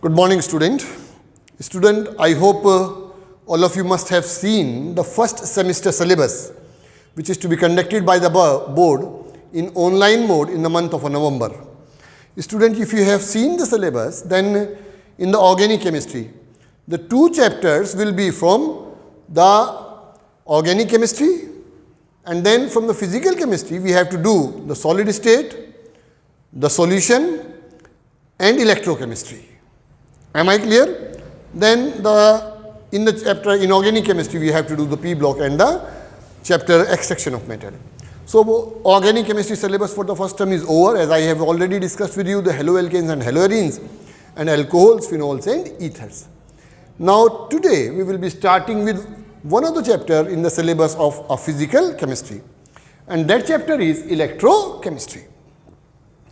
Good morning, student. Student, I hope all of you must have seen the first semester syllabus, which is to be conducted by the board in online mode in the month of November. Student, if you have seen the syllabus, then in the organic chemistry, the two chapters will be from the organic chemistry, and then from the physical chemistry, we have to do the solid state, the solution, and electrochemistry. Am I clear? Then in the chapter in organic chemistry, we have to do the P block and the chapter extraction of metal. So organic chemistry syllabus for the first term is over, as I have already discussed with you the haloalkanes and haloarenes and alcohols, phenols and ethers. Now today we will be starting with one of the chapter in the syllabus of physical chemistry, and that chapter is electrochemistry.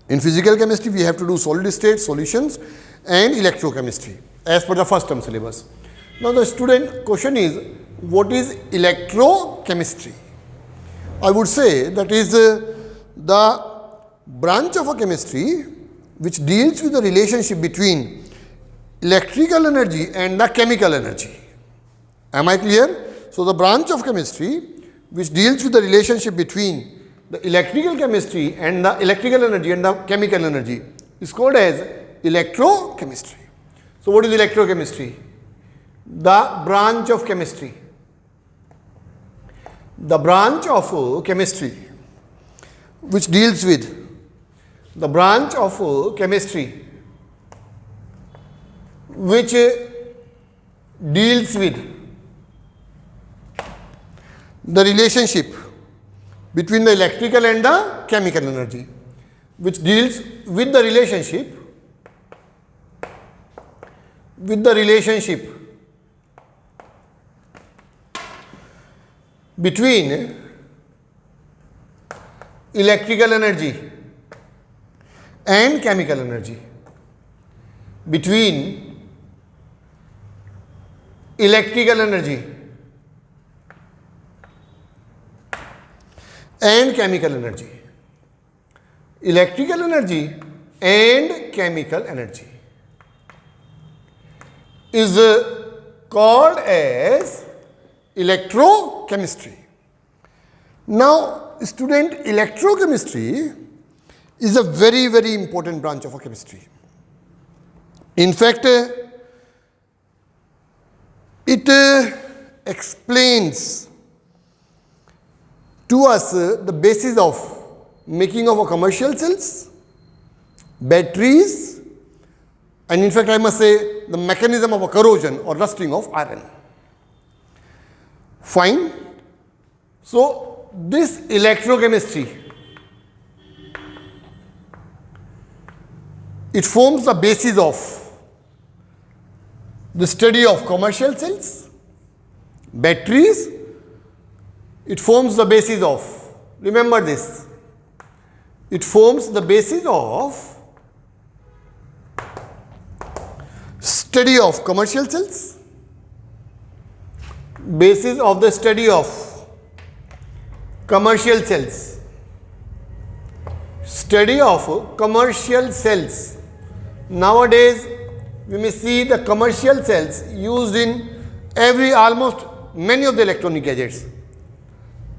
In physical chemistry, we have to do solid state, solutions and electrochemistry as per the first term syllabus. Now the student question is, what is electrochemistry? I would say that is the branch of a chemistry which deals with the relationship between electrical energy and the chemical energy. Am I clear? So the branch of chemistry which deals with the relationship between the electrical chemistry and the electrical energy and the chemical energy is called as electrochemistry. So what is electrochemistry? The branch of chemistry. The branch of chemistry which deals with the branch of chemistry which deals with the relationship between the electrical and the chemical energy, which deals with the relationship between electrical energy and chemical energy, between electrical energy and chemical energy. Electrical energy and chemical energy is called as electrochemistry. Now, student, electrochemistry is a very, very important branch of a chemistry. In fact, it explains to us the basis of making of a commercial cells, batteries, and in fact I must say the mechanism of a corrosion or rusting of iron. Fine. So this electrochemistry, it forms the basis of the study of commercial cells, batteries. It forms the basis of, remember this, it forms the basis of study of commercial cells, basis of the study of commercial cells, study of commercial cells. Nowadays, we may see the commercial cells used in almost many of the electronic gadgets,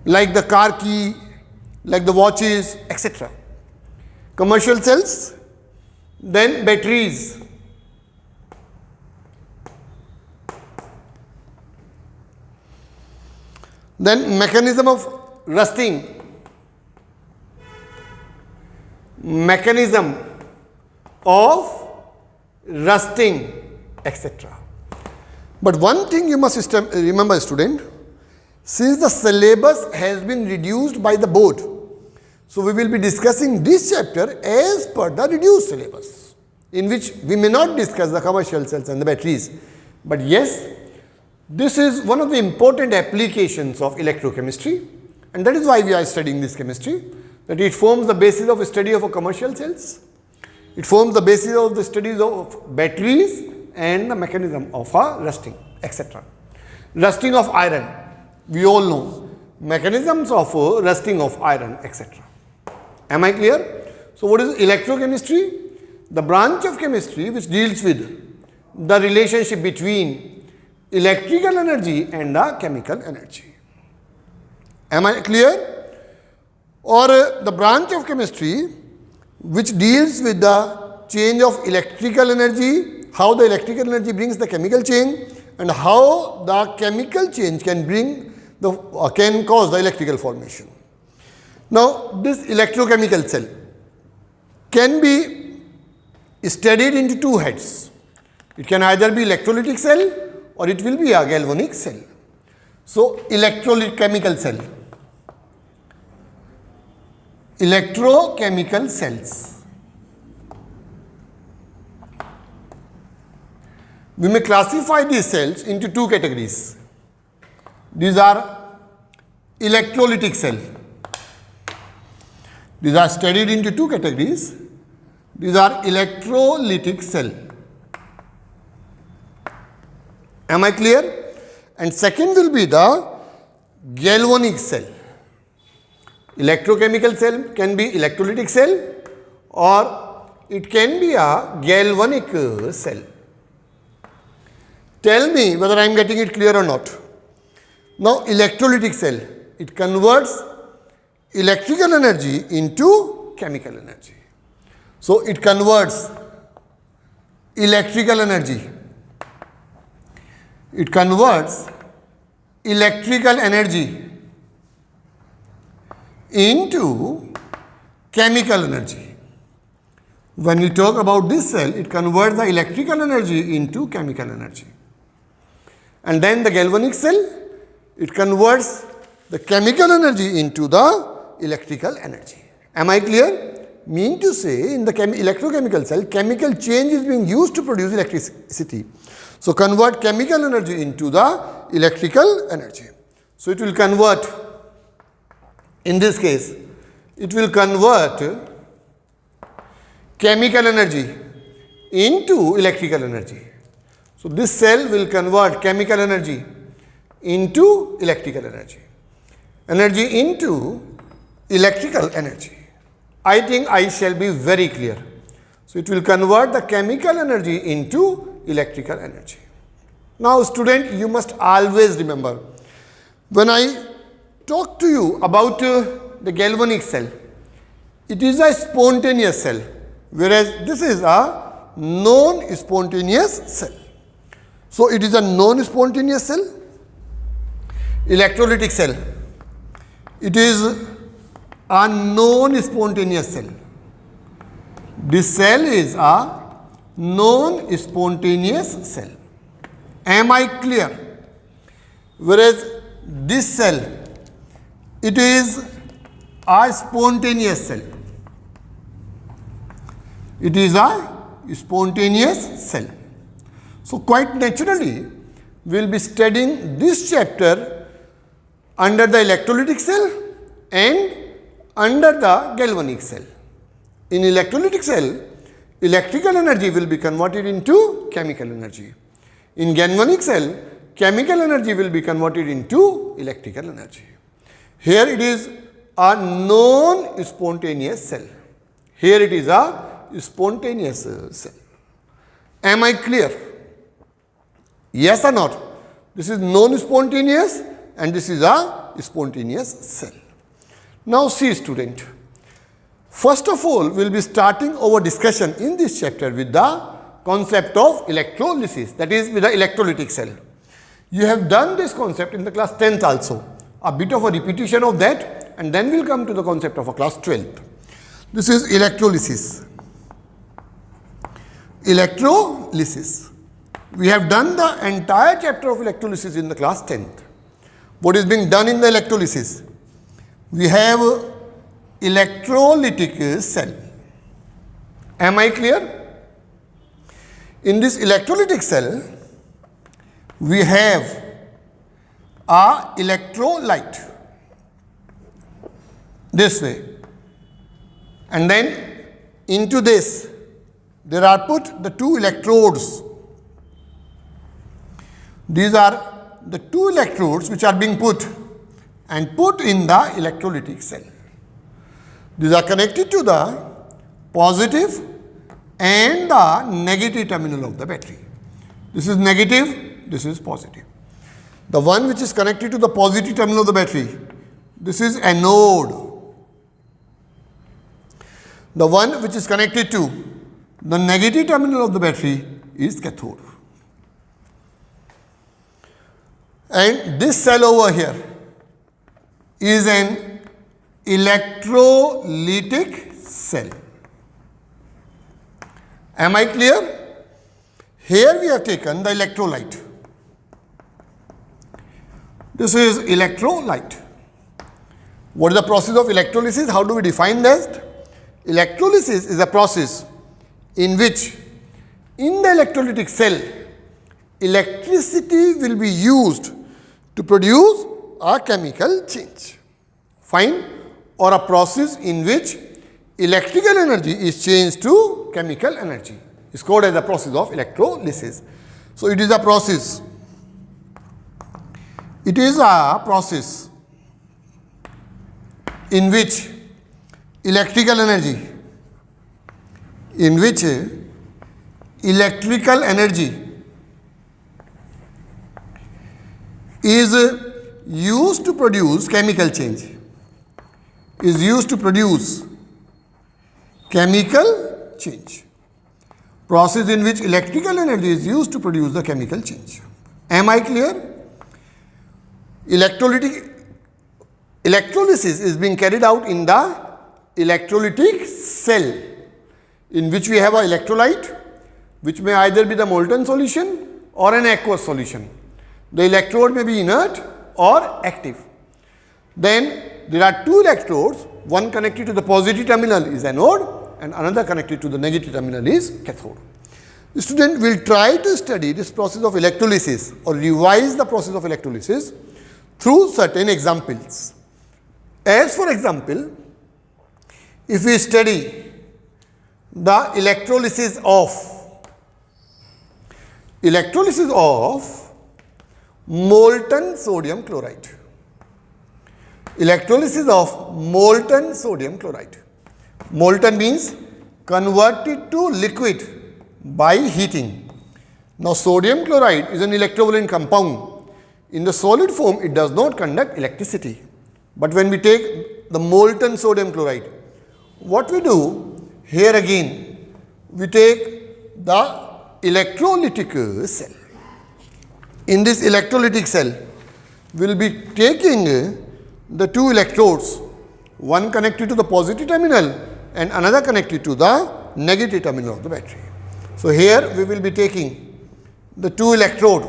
like the car key, like the watches, etc. Commercial cells, then batteries, then mechanism of rusting, etc. But one thing you must remember, student, since the syllabus has been reduced by the board, so we will be discussing this chapter as per the reduced syllabus, in which we may not discuss the commercial cells and the batteries. But yes, this is one of the important applications of electrochemistry, and that is why we are studying this chemistry, that it forms the basis of study of a commercial cells, it forms the basis of the studies of batteries and the mechanism of rusting, etc. Rusting of iron, we all know, mechanisms of rusting of iron, etc. Am I clear? So what is electrochemistry? The branch of chemistry which deals with the relationship between electrical energy and the chemical energy. Am I clear? Or the branch of chemistry which deals with the change of electrical energy, how the electrical energy brings the chemical change, and how the chemical change can cause the electrical formation. Now, this electrochemical cell can be studied into two heads. It can either be electrolytic cell or it will be a galvanic cell. So, electrochemical cell. Electrochemical cells. We may classify these cells into two categories. These are electrolytic cell. These are studied into two categories. These are electrolytic cell. Am I clear? And second will be the galvanic cell. Electrochemical cell can be electrolytic cell or it can be a galvanic cell. Tell me whether I am getting it clear or not. Now, electrolytic cell, it converts electrical energy into chemical energy. So, it converts electrical energy. It converts electrical energy into chemical energy. When we talk about this cell, it converts the electrical energy into chemical energy. And then the galvanic cell, it converts the chemical energy into the electrical energy. Am I clear? Mean to say, in the electrochemical cell, chemical change is being used to produce electricity. So, convert chemical energy into the electrical energy. So, it will convert, in this case, it will convert chemical energy into electrical energy. So, this cell will convert chemical energy into electrical energy. Energy into electrical energy. I think I shall be very clear. So, it will convert the chemical energy into electrical energy. Now, student, you must always remember, when I talk to you about the galvanic cell, it is a spontaneous cell, whereas this is a non-spontaneous cell. So, it is a non-spontaneous cell. Electrolytic cell, it is a non-spontaneous cell. This cell is a non-spontaneous cell. Am I clear? Whereas this cell, it is a spontaneous cell. It is a spontaneous cell. So, quite naturally, we will be studying this chapter under the electrolytic cell and under the galvanic cell. In electrolytic cell, electrical energy will be converted into chemical energy. In galvanic cell, chemical energy will be converted into electrical energy. Here it is a non-spontaneous cell. Here it is a spontaneous cell. Am I clear? Yes or not? This is non-spontaneous and this is a spontaneous cell. Now see, student. First of all, we will be starting our discussion in this chapter with the concept of electrolysis, that is with the electrolytic cell. You have done this concept in the class 10th also. A bit of a repetition of that, and then we will come to the concept of a class 12th. This is electrolysis. Electrolysis. We have done the entire chapter of electrolysis in the class 10th. What is being done in the electrolysis? We have electrolytic cell. Am I clear? In this electrolytic cell, we have a electrolyte this way, and then into this there are put the two electrodes. These are the two electrodes which are being put in the electrolytic cell. These are connected to the positive and the negative terminal of the battery. This is negative, this is positive. The one which is connected to the positive terminal of the battery, this is anode. The one which is connected to the negative terminal of the battery is cathode. And this cell over here is an electrolytic cell. Am I clear? Here we have taken the electrolyte. This is electrolyte. What is the process of electrolysis? How do we define that? Electrolysis is a process in which in the electrolytic cell, electricity will be used to produce a chemical change. Fine? Or a process in which electrical energy is changed to chemical energy. It's called as the process of electrolysis. So it is a process. It is a process in which electrical energy is used to produce chemical change. Is used to produce chemical change. Process in which electrical energy is used to produce the chemical change. Am I clear? Electrolysis is being carried out in the electrolytic cell, in which we have an electrolyte, which may either be the molten solution or an aqueous solution. The electrode may be inert or active. Then there are two electrodes, one connected to the positive terminal is anode and another connected to the negative terminal is cathode. The student will try to study this process of electrolysis or revise the process of electrolysis through certain examples. As for example, if we study the electrolysis of molten sodium chloride. Electrolysis of molten sodium chloride. Molten means converted to liquid by heating. Now sodium chloride is an electrovalent compound. In the solid form, it does not conduct electricity. But when we take the molten sodium chloride, what we do, here again, we take the electrolytic cell. In this electrolytic cell, we will be taking the two electrodes, one connected to the positive terminal and another connected to the negative terminal of the battery. So here we will be taking the two electrodes,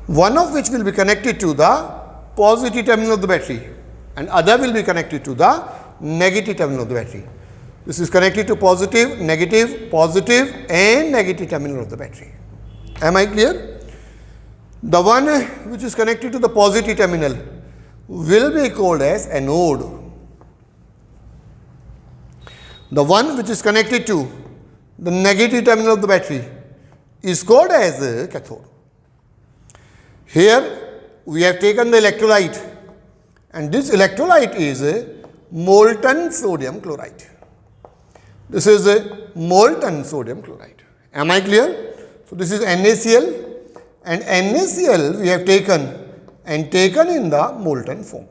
one of which will be connected to the positive terminal of the battery and other will be connected to the negative terminal of the battery. This is connected to positive and negative terminal of the battery. Am I clear? The one which is connected to the positive terminal will be called as anode. The one which is connected to the negative terminal of the battery is called as a cathode. Here we have taken the electrolyte and this electrolyte is a molten sodium chloride. This is a molten sodium chloride. Am I clear? So this is NaCl and NaCl we have taken in the molten form.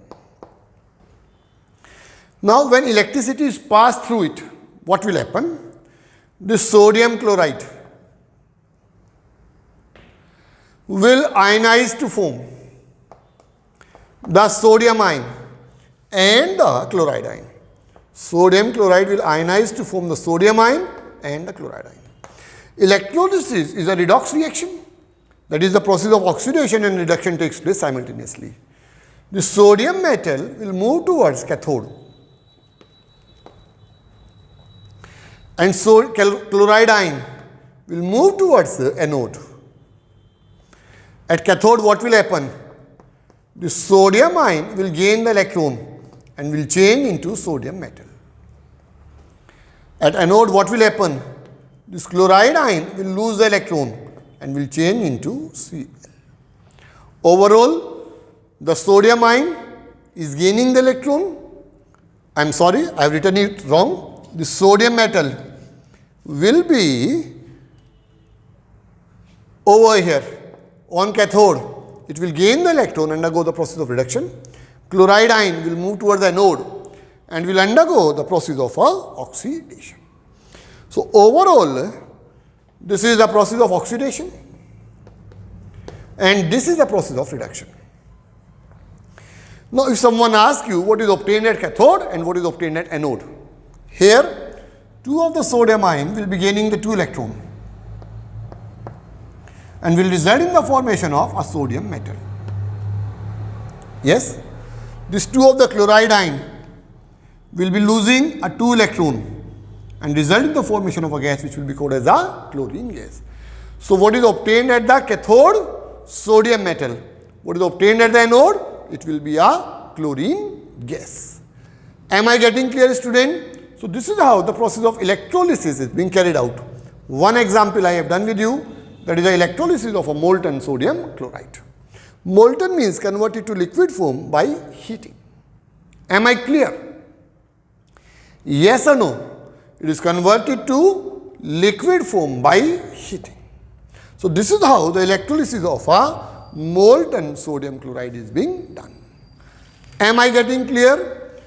Now when electricity is passed through it, what will happen? This sodium chloride will ionize to form the sodium ion and the chloride ion. Sodium chloride will ionize to form the sodium ion and the chloride ion. Electrolysis is a redox reaction. That is, the process of oxidation and reduction takes place simultaneously. The sodium metal will move towards cathode and so chloride ion will move towards the anode. At cathode, what will happen? The sodium ion will gain the electron and will change into sodium metal. At anode, what will happen? This chloride ion will lose the electron and will change into Cl. Overall, the sodium ion is gaining the electron. I am sorry, I have written it wrong. The sodium metal will be Over here, on cathode, it will gain the electron, undergo the process of reduction. Chloride ion will move towards the anode and will undergo the process of oxidation. So overall, this is the process of oxidation and this is the process of reduction. Now, if someone asks you what is obtained at cathode and what is obtained at anode, here 2 of the sodium ion will be gaining the 2 electron and will result in the formation of a sodium metal. Yes, this 2 of the chloride ion will be losing a 2 electron and result in the formation of a gas which will be called as a chlorine gas. So, what is obtained at the cathode? Sodium metal. What is obtained at the anode? It will be a chlorine gas. Am I getting clear, student? So, this is how the process of electrolysis is being carried out. One example I have done with you, that is the electrolysis of a molten sodium chloride. Molten means converted to liquid form by heating. Am I clear? Yes or no? It is converted to liquid form by heating. So, this is how the electrolysis of a molten sodium chloride is being done. Am I getting clear?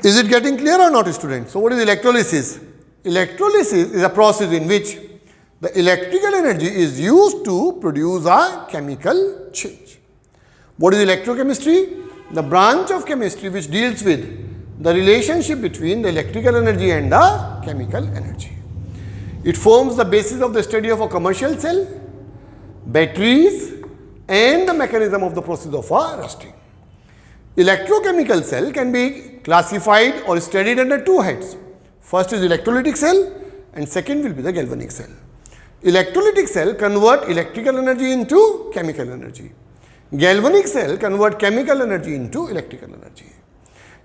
Is it getting clear or not, students? So, what is electrolysis? Electrolysis is a process in which the electrical energy is used to produce a chemical change. What is electrochemistry? The branch of chemistry which deals with the relationship between the electrical energy and the chemical energy. It forms the basis of the study of a commercial cell, batteries and the mechanism of the process of rusting. Electrochemical cell can be classified or studied under 2 heads. First is electrolytic cell and second will be the galvanic cell. Electrolytic cell convert electrical energy into chemical energy. Galvanic cell convert chemical energy into electrical energy.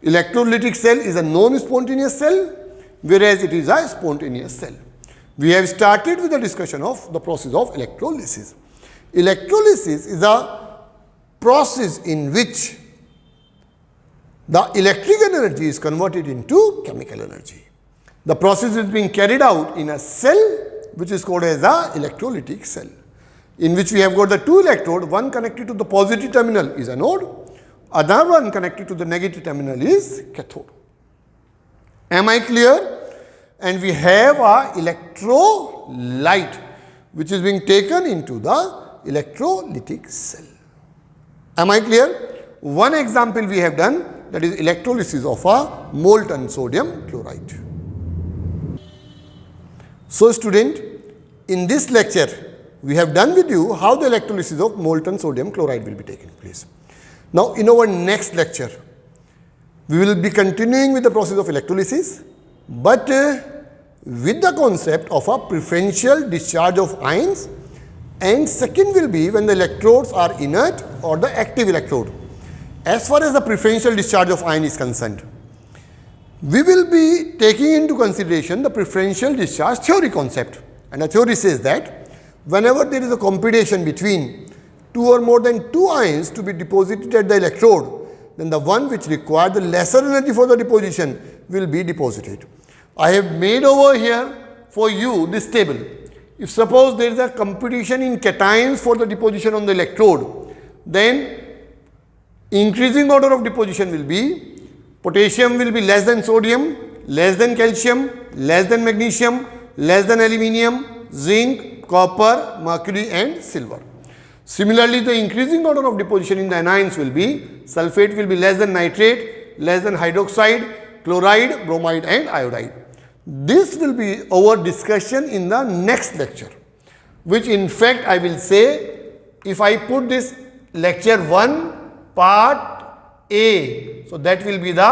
Electrolytic cell is a non-spontaneous cell, whereas it is a spontaneous cell. We have started with the discussion of the process of electrolysis. Electrolysis is a process in which the electrical energy is converted into chemical energy. The process is being carried out in a cell which is called as a electrolytic cell, in which we have got the 2 electrode, one connected to the positive terminal is anode, other one connected to the negative terminal is cathode. Am I clear? And we have a electrolyte which is being taken into the electrolytic cell. Am I clear? One example we have done, that is electrolysis of a molten sodium chloride. So, student, in this lecture we have done with you how the electrolysis of molten sodium chloride will be taking place. Now, in our next lecture we will be continuing with the process of electrolysis, but with the concept of a preferential discharge of ions, and second will be when the electrodes are inert or the active electrode. As far as the preferential discharge of ion is concerned, we will be taking into consideration the preferential discharge theory concept, and the theory says that whenever there is a competition between 2 or more than 2 ions to be deposited at the electrode, then the one which requires the lesser energy for the deposition will be deposited. I have made over here for you this table. If suppose there is a competition in cations for the deposition on the electrode, then increasing order of deposition will be potassium will be less than sodium, less than calcium, less than magnesium, less than aluminium, zinc, copper, mercury and silver. Similarly, the increasing order of deposition in the anions will be sulfate will be less than nitrate, less than hydroxide, chloride, bromide and iodide. This will be our discussion in the next lecture, which in fact I will say, if I put this lecture 1 part A, so that will be the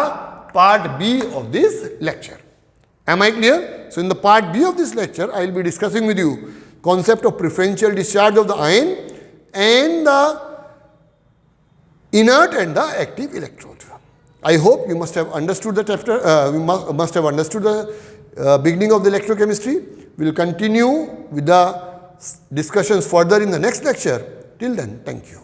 part B of this lecture. Am I clear? So, in the part B of this lecture, I will be discussing with you concept of preferential discharge of the ion and the inert and the active electrode. I hope you must have understood the chapter, you must have understood the beginning of the electrochemistry. We will continue with the discussions further in the next lecture. Till then, thank you.